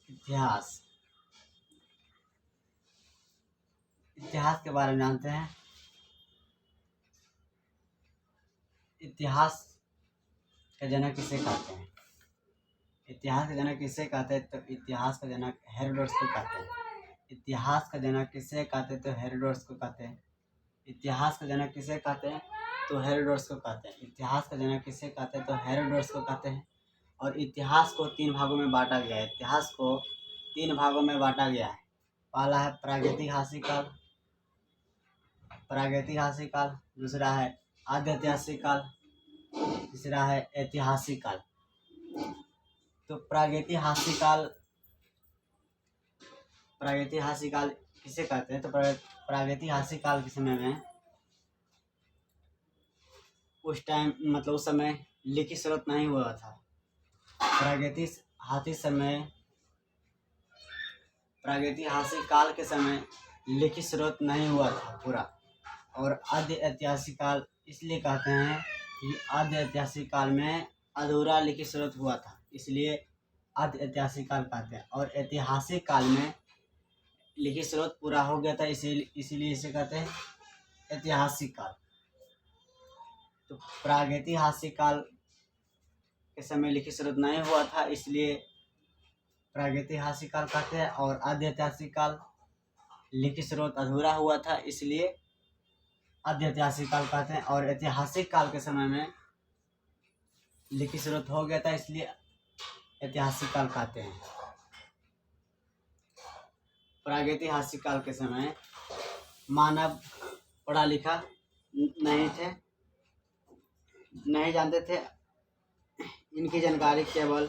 इतिहास। इतिहास के बारे में जानते हैं। इतिहास का जनक किसे कहते हैं? इतिहास का जनक किसे कहते हैं? तो इतिहास का जनक हेरोडोटस को कहते हैं। इतिहास का जनक किसे कहते हैं? तो हेरोडोटस को कहते हैं। इतिहास का जनक किसे कहते हैं? तो हेरोडोटस को कहते हैं। इतिहास का जनक किसे कहते हैं? तो हेरोडोटस को कहते हैं। और इतिहास को 3 भागों में बांटा गया है। इतिहास को 3 भागों में बांटा गया है। पहला है प्रागैतिहासिक काल, प्रागैतिहासिक काल, दूसरा है आद्य ऐतिहासिक काल, तीसरा है ऐतिहासिक काल। तो प्रागैतिहासिक काल किसे कहते हैं? तो प्रागैतिहासिक काल के समय में उस टाइम मतलब उस समय लिखित स्रोत नहीं हुआ था। प्रागैतिहासिक काल के समय लिखित स्रोत नहीं हुआ था पूरा। और आद्य ऐतिहासिक काल इसलिए कहते हैं कि आद्य ऐतिहासिक काल में अधूरा लिखित स्रोत हुआ था, इसलिए आद्य ऐतिहासिक काल कहते हैं। और ऐतिहासिक काल में लिखित स्रोत पूरा हो गया था, इसीलिए इसे कहते हैं ऐतिहासिक काल। तो प्रागैतिहासिक काल के समय लिखित स्रोत नहीं हुआ था, इसलिए प्रागैतिहासिक काल कहते हैं। और आद्य ऐतिहासिक काल लिखित स्रोत अधूरा हुआ था, इसलिए आद्य ऐतिहासिक काल कहते हैं। और ऐतिहासिक काल के समय में लिखित स्रोत हो गया था, इसलिए ऐतिहासिक काल कहते हैं। प्रागैतिहासिक काल के समय मानव पढ़ा लिखा नहीं जानते थे। इनकी जानकारी केवल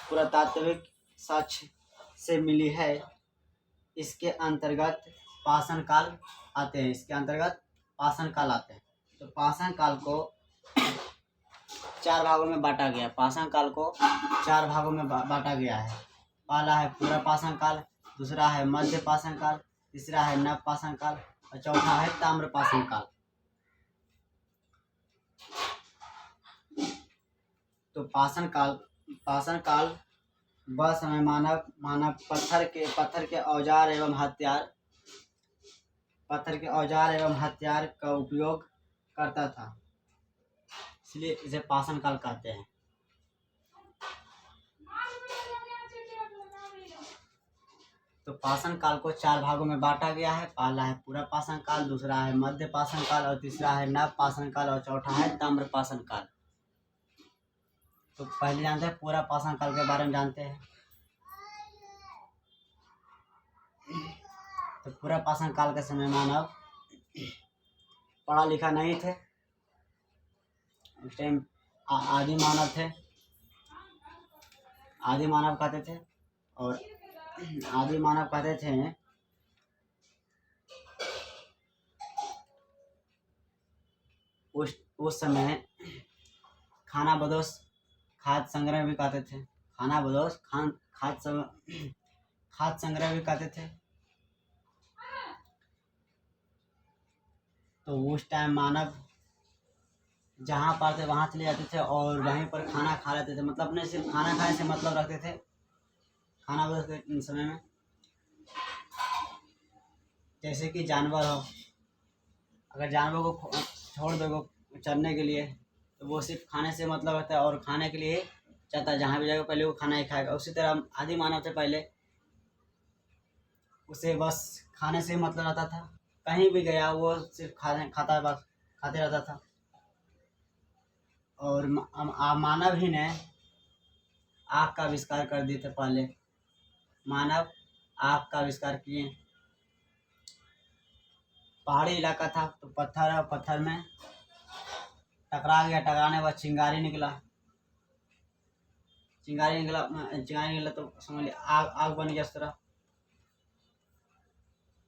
पुरातात्विक साक्ष्य से मिली है। इसके अंतर्गत पाषाण काल आते हैं। तो पाषाण काल को 4 भागों में बांटा गया। पाषाण काल को 4 भागों में बांटा गया है। पहला है पूरा पाषाण काल, दूसरा है मध्य पाषाण काल, तीसरा है नव पाषाण काल और चौथा है ताम्र पाषाण काल। तो पाषाण काल वह समय मानव पत्थर के औजार एवं हथियार का उपयोग करता था, इसलिए इसे पाषाण काल कहते हैं। तो पाषाण काल को 4 भागों में बांटा गया है। पहला है पूरा पाषाण काल, दूसरा है मध्य पाषाण काल और तीसरा है नव पाषाण काल और चौथा है ताम्र पाषाण काल। तो पहले जानते हैं पूरा पाषाण काल के बारे में जानते हैं। तो पूरा पाषाण काल के समय मानव पढ़ा लिखा नहीं थे। उस टाइम आदि मानव थे, आदि मानव कहते थे। और आदि मानव कहते थे उस समय खानाबदोश खाद्य संग्रह भी कहते थे। खानाबदोश खाद्य संग्रह भी कहते थे। तो उस टाइम मानव जहाँ पर थे वहाँ चले जाते थे और वहीं पर खाना खा लेते थे। मतलब अपने सिर्फ खाना खाने से मतलब रखते थे खानाबदोश के समय में। जैसे कि जानवर हो, अगर जानवर को छोड़ दो चरने के लिए तो वो सिर्फ खाने से मतलब रहता है और खाने के लिए चाहता है, जहाँ भी जाएगा पहले वो खाना ही खाएगा। उसी तरह आदि मानव थे, पहले उसे बस खाने से मतलब रहता था। कहीं भी गया वो सिर्फ खाते रहता था। और मानव ही ने आग का आविष्कार कर दिए थे। पहले मानव आग का आविष्कार किए। पहाड़ी इलाका था तो पत्थर में टकरा गया, टकराने के बाद चिंगारी निकला तो समझ लिया आग बन गया उस तरह।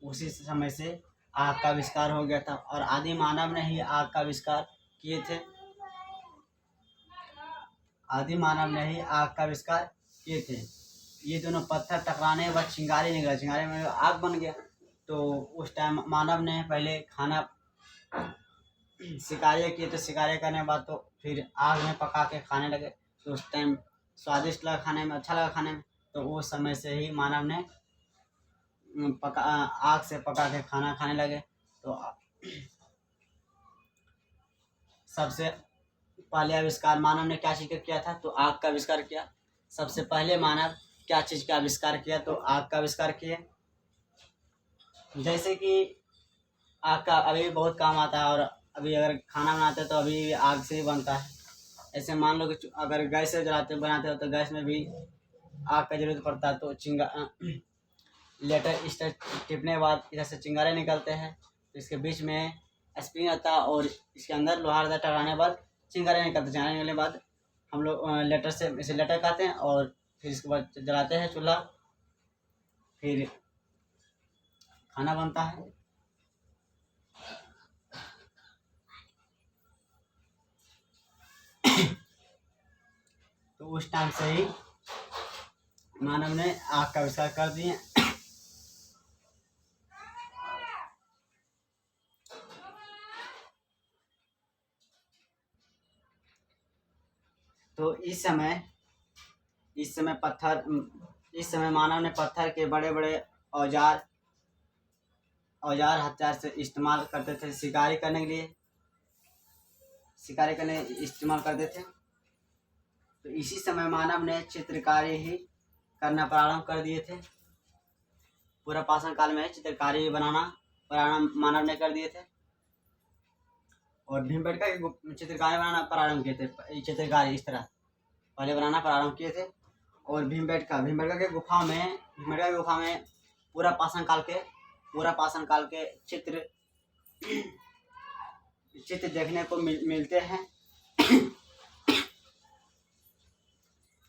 उसी समय से आग का आविष्कार हो गया था और आदि मानव ने ही आग का आविष्कार किए थे। आदि मानव ने ही आग का आविष्कार किए थे। ये दोनों पत्थर टकराने के बाद चिंगारी निकला, चिंगारी में आग बन गया। तो उस टाइम मानव ने पहले खाना शिकारियाँ किए, तो शिकारियाँ करने के बाद तो फिर आग में पका के खाने लगे। तो उस टाइम स्वादिष्ट लगा खाने में, अच्छा लगा खाने में। तो उस समय से ही मानव ने आग से पका के खाना खाने लगे। तो सबसे पहले आविष्कार मानव ने क्या चीज़ का किया था? तो आग का आविष्कार किया। सबसे पहले मानव क्या चीज़ का आविष्कार किया? तो आग का आविष्कार किए। जैसे कि आग का अभी भी बहुत काम आता है, और अभी अगर खाना बनाते हैं तो अभी आग से ही बनता है। ऐसे मान लो कि अगर गैस से जलाते बनाते हो तो गैस में भी आग का जरूरत पड़ता है। तो लेटर इस तरह टिपने के बाद इधर से चिंगारे निकलते हैं, तो इसके बीच में स्प्रिंग आता है और इसके अंदर लोहा रहता है। टकराने के बाद चिंगारे निकलते हैं। चिंगारे निकलने के बाद हम लोग लेटर से इसे लेटर कहते हैं, और फिर इसके बाद जलाते हैं चूल्हा, फिर खाना बनता है। तो उस टाइम से ही मानव ने आग का आविष्कार कर दिए। तो इस समय मानव ने पत्थर के बड़े बड़े औजार हथियार से इस्तेमाल करते थे, शिकारी करने इस्तेमाल करते थे। तो इसी समय मानव ने चित्रकारी ही करना प्रारंभ कर दिए थे। पूरा पाषाण काल में चित्रकारी बनाना प्रारंभ मानव ने कर दिए थे, और भीमबेटका की चित्रकारी बनाना प्रारंभ किए थे। चित्रकारी इस तरह पहले बनाना प्रारंभ किए थे। और भीमबेटका के गुफा में पूरा पाषाण काल के चित्र देखने को मिलते हैं।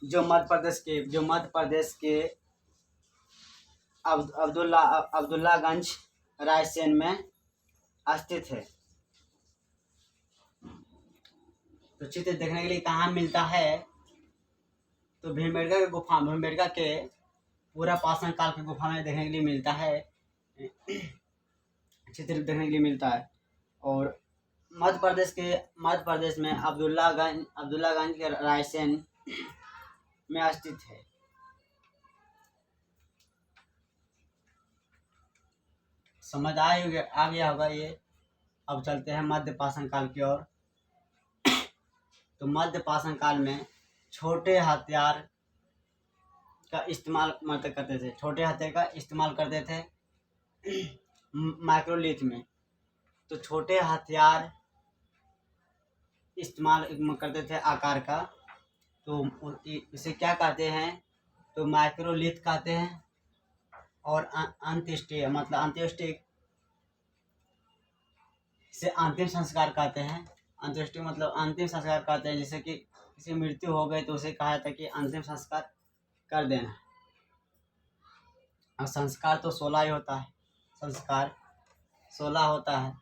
जो मध्य प्रदेश के अब्दुल्लागंज रायसेन में स्थित है। तो चित्र देखने के लिए कहाँ मिलता है? तो भीमबेटका के पूरा पाषाण काल की गुफा में देखने के लिए मिलता है, चित्र देखने के लिए मिलता है। और मध्य प्रदेश में अब्दुल्लागंज के रायसेन में स्थित है। समझ आ गया होगा ये। अब चलते हैं मध्य पाषाण काल की ओर। तो मध्य पाषाण काल में छोटे हथियार का इस्तेमाल करते थे। छोटे हथियार का इस्तेमाल करते थे माइक्रोलिथ में। तो छोटे हथियार इस्तेमाल करते थे आकार का, तो इसे क्या कहते हैं? तो माइक्रोलिथ कहते हैं। और अंत्येष्टि से अंतिम संस्कार कहते हैं। अंत्येष्टि मतलब अंतिम संस्कार कहते हैं। जैसे कि किसी मृत्यु हो गई तो उसे कहा था कि अंतिम संस्कार कर देना। और संस्कार तो 16 ही होता है। संस्कार 16 होता है।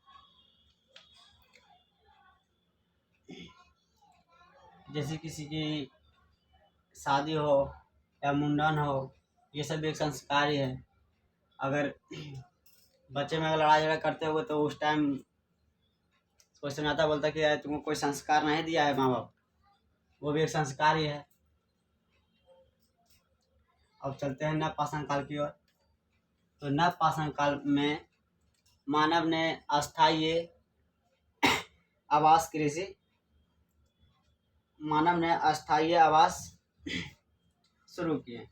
जैसे किसी की शादी हो या मुंडन हो, ये सब एक संस्कार ही है। अगर बच्चे में लड़ाई झगड़ा करते हुए तो उस टाइम कोई समझाता बोलता कि यार तुमको कोई संस्कार नहीं दिया है माँ बाप, वो भी एक संस्कार ही है। अब चलते हैं नव पाषाण काल की ओर। तो नव पाषाण काल में मानव ने अस्थायी आवास शुरू किए,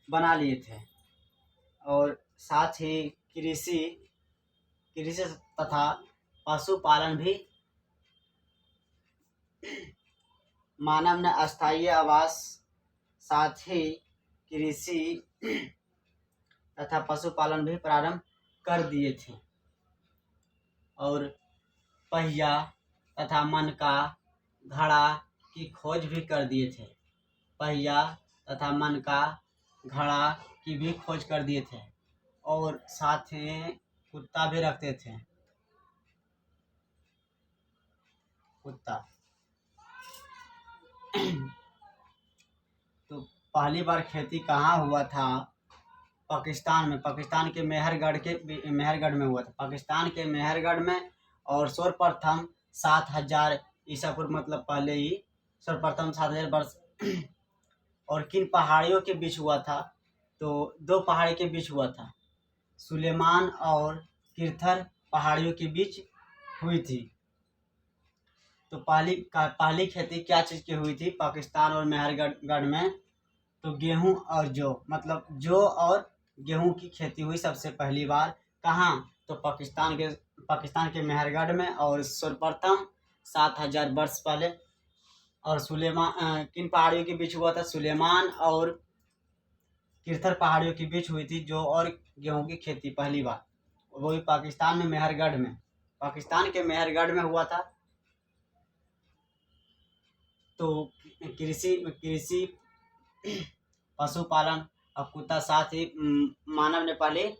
बना लिए थे। और साथ ही कृषि तथा पशुपालन भी मानव ने अस्थायी आवास, साथ ही कृषि तथा पशुपालन भी प्रारंभ कर दिए थे। और पहिया तथा मनका घड़ा की खोज भी कर दिए थे। पहिया तथा मनका घड़ा की भी खोज कर दिए थे। और साथ ही कुत्ता भी रखते थे। कुत्ता तो पहली बार खेती कहाँ हुआ था? पाकिस्तान में। पाकिस्तान के मेहरगढ़ में हुआ था। पाकिस्तान के मेहरगढ़ में। और सर्वप्रथम 7000 ईसा पूर्व मतलब पहले ही सर्वप्रथम 7000 वर्ष और किन पहाड़ियों के बीच हुआ था? तो दो पहाड़ी के बीच हुआ था, सुलेमान और किरथर पहाड़ियों के बीच हुई थी। तो पहली खेती क्या चीज़ की हुई थी पाकिस्तान और मेहरगढ़ में? तो गेहूं और जौ, मतलब जौ और गेहूं की खेती हुई सबसे पहली बार। कहाँ? तो पाकिस्तान के मेहरगढ़ में, और सर्वप्रथम 7,000 वर्ष पहले। और किन पहाड़ियों के बीच हुआ था? सुलेमान और किरथर पहाड़ियों के बीच हुई थी जौ और गेहूं की खेती पहली बार, वो भी पाकिस्तान में मेहरगढ़ में, पाकिस्तान के मेहरगढ़ में हुआ था। तो कृषि पशुपालन और कुत्ता साथ ही मानव ने पहले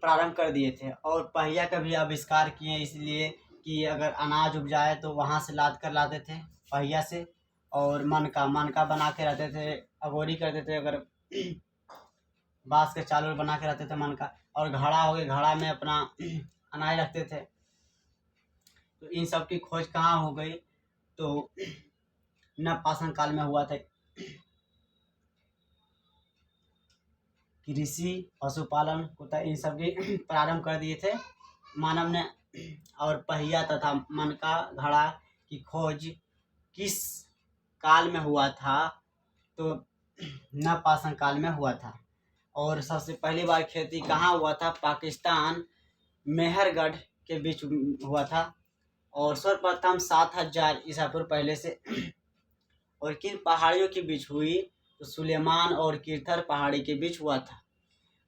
प्रारंभ कर दिए थे। और पहिया का भी आविष्कार किए, इसलिए कि अगर अनाज उपजाए तो वहाँ से लाद कर लाते थे पहिया से। और मनका बना के रहते थे, अगोरी करते थे, अगर बांस के चावल बना के रहते थे मनका। और घड़ा हो गया, घड़ा में अपना अनाज रखते थे। तो इन सब की खोज कहाँ हो गई? तो नवपाषाण काल में हुआ था। कृषि पशुपालन कुत्ता इन सब की प्रारंभ कर दिए थे मानव ने। और पहिया तथा मनका घड़ा की खोज किस काल में हुआ था? तो नवपाषाण काल में हुआ था। और सबसे पहली बार खेती कहाँ हुआ था? पाकिस्तान मेहरगढ़ के बीच हुआ था। और सर्वप्रथम 7,000 ईसा पूर्व पहले से। और किन पहाड़ियों के बीच हुई? तो सुलेमान और किरथर पहाड़ी के बीच हुआ था।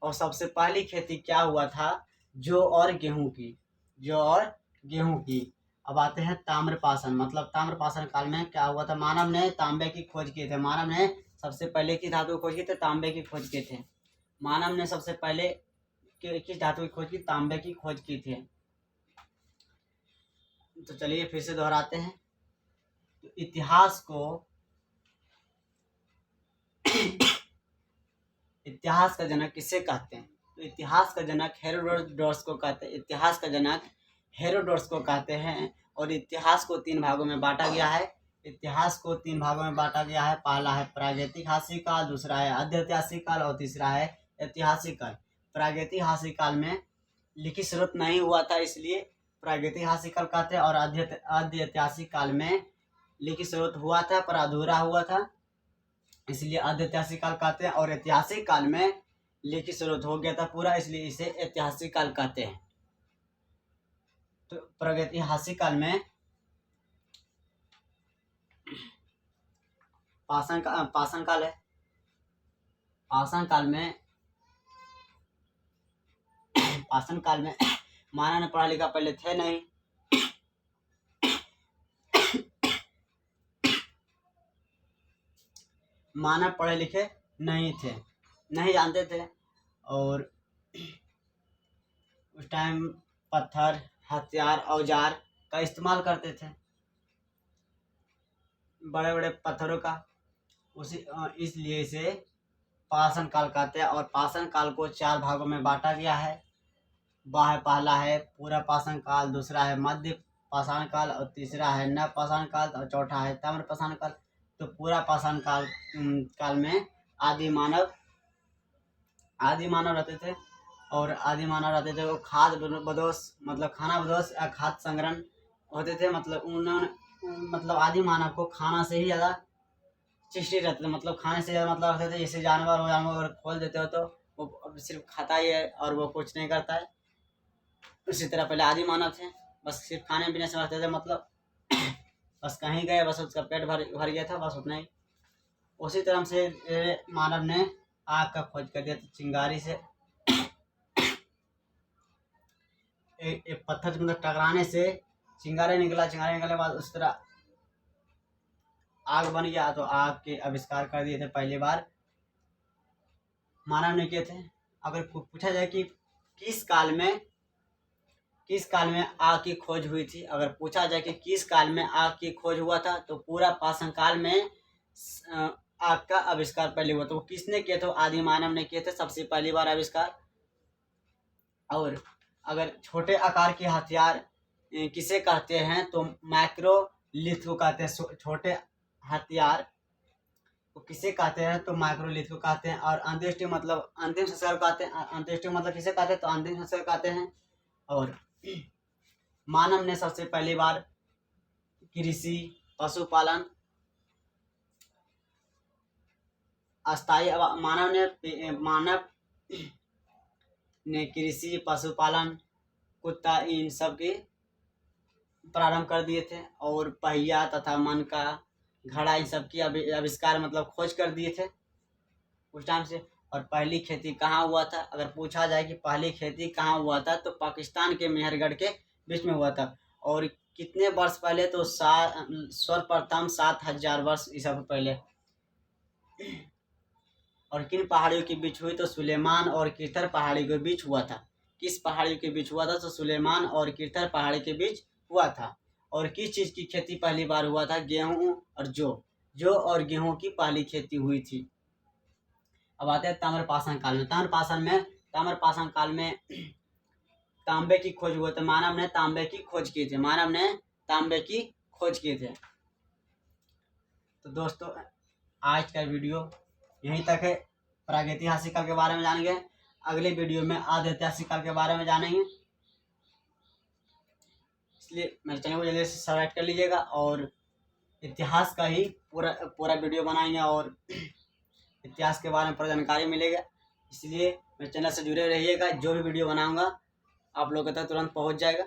और सबसे पहली खेती क्या हुआ था? जौ और गेहूं की, जौ और गेहूं की। अब आते हैं ताम्रपाषाण, मतलब ताम्रपाषाण काल में क्या हुआ था? मानव ने तांबे की खोज किए थे। मानव ने सबसे पहले किस धातु की खोज की थे? तांबे की खोज किए थे। मानव ने सबसे पहले किस धातु की खोज की? तांबे की खोज की थी। तो चलिए फिर से दोहराते हैं। तो इतिहास का जनक किसे कहते हैं? तो इतिहास का जनक हेरोडोटस को कहते हैं। इतिहास का जनक हेरोडोटस को कहते हैं। और इतिहास को 3 भागों में बांटा गया है। इतिहास को 3 भागों में बांटा गया है। पहला है प्रागैतिहासिक काल, दूसरा है आद्यऐतिहासिक काल और तीसरा है ऐतिहासिक काल। प्रागैतिहासिक काल में लिखित स्रोत नहीं हुआ था, इसलिए प्रागैतिहासिक काल कहते हैं। और आद्यऐतिहासिक काल में लिखित स्रोत हुआ था पर अधूरा हुआ था, इसलिए आद्यऐतिहासिक काल कहते हैं। और ऐतिहासिक काल में लिखित स्रोत हो गया था पूरा, इसलिए इसे ऐतिहासिक काल कहते हैं। तो प्रागैतिहासिक काल में पाषाण काल है। पाषाण काल में मानव ने पढ़ा लिखा पहले थे नहीं। मानव पढ़े लिखे नहीं थे, नहीं जानते थे। और उस टाइम पत्थर, हथियार, औजार का इस्तेमाल करते थे, बड़े बड़े पत्थरों का। इसलिए इसे पाषाण काल कहते हैं। और पाषाण काल को 4 भागों में बांटा गया है। पहला है पूरा पाषाण काल, दूसरा है मध्य पाषाण काल और तीसरा है नवपाषाण काल और चौथा है ताम्रपाषाण काल। तो पूरा पाषाण काल में आदि मानव रहते थे। और आदि मानव रहते थे वो खाद्य बदोश, मतलब खाना बदोश या खाद्य संग्रहण होते थे। मतलब आदि मानव को खाना से ही ज़्यादा चिष्टि रहते थे, मतलब खाने से ज़्यादा मतलब रखते थे। जैसे जानवर अगर खोल देते हो तो वो सिर्फ खाता ही है और वो कुछ नहीं करता है। उसी तरह पहले आदि मानव थे, बस सिर्फ खाने पीने से रहते थे, मतलब बस कहीं गए, बस उसका पेट भर गया था, बस उतना ही। उसी तरह से मानव ने आग का खोज कर दिया था चिंगारी से। एक पत्थर से मतलब टकराने से चिंगारी निकलने के बाद उस तरह आग बन गया। तो आग के आविष्कार कर दिए थे पहली बार मानव ने किए थे। अगर पूछा जाए कि किस काल में आग की खोज हुई थी, अगर पूछा जाए कि किस काल में आग की खोज हुआ था, तो पूरा पाषाण काल में आग का आविष्कार पहले हुआ था। वो किसने किया था? आदि मानव ने किए थे सबसे पहली बार आविष्कार। और अगर छोटे आकार के हथियार किसे कहते हैं? तो माइक्रोलिथ को कहते हैं। छोटे हथियार को किसे कहते हैं, तो माइक्रोलिथ को कहते हैं। और अंत्येष्टि मतलब अंतिम संस्कार को कहते हैं। अंत्येष्टि मतलब किसे कहते हैं, तो अंतिम संस्कार कहते हैं। और मानव ने सबसे पहली बार कृषि, पशुपालन, अस्थायी मानव ने कृषि, पशुपालन, कुत्ता, इन सब के प्रारंभ कर दिए थे। और पहिया तथा मन का घड़ा, इन सब की आविष्कार मतलब खोज कर दिए थे उस टाइम से। और पहली खेती कहाँ हुआ था, अगर पूछा जाए कि पहली खेती कहाँ हुआ था, तो पाकिस्तान के मेहरगढ़ के बीच में हुआ था। और कितने वर्ष पहले, तो सर्वप्रथम 7000 वर्ष ईसा पूर्व पहले। और किन पहाड़ियों के बीच हुई, तो सुलेमान और किरथर पहाड़ी के बीच हुआ था। किस पहाड़ी के बीच हुआ था, तो सुलेमान और किरथर पहाड़ी के बीच हुआ था। और किस चीज़ की खेती पहली बार हुआ था, गेहूं और जौ और गेहूं की पहली खेती हुई थी। अब आते हैं ताम्रपाषाण काल में। ताम्रपाषाण काल में तांबे की खोज हुआ था। मानव ने तांबे की खोज की थे। तो दोस्तों, आज का वीडियो यहीं तक है। प्रागैतिहासिक काल के बारे में जानेंगे। अगले वीडियो में आदि ऐतिहासिक काल के बारे में जानेंगे। इसलिए मेरे चैनल को जल्दी से सब्सक्राइब कर लीजिएगा। और इतिहास का ही पूरा वीडियो बनाएंगे और इतिहास के बारे में पूरा जानकारी मिलेगा। इसलिए मेरे चैनल से जुड़े रहिएगा। जो भी वीडियो बनाऊंगा आप लोगों तक तुरंत पहुंच जाएगा।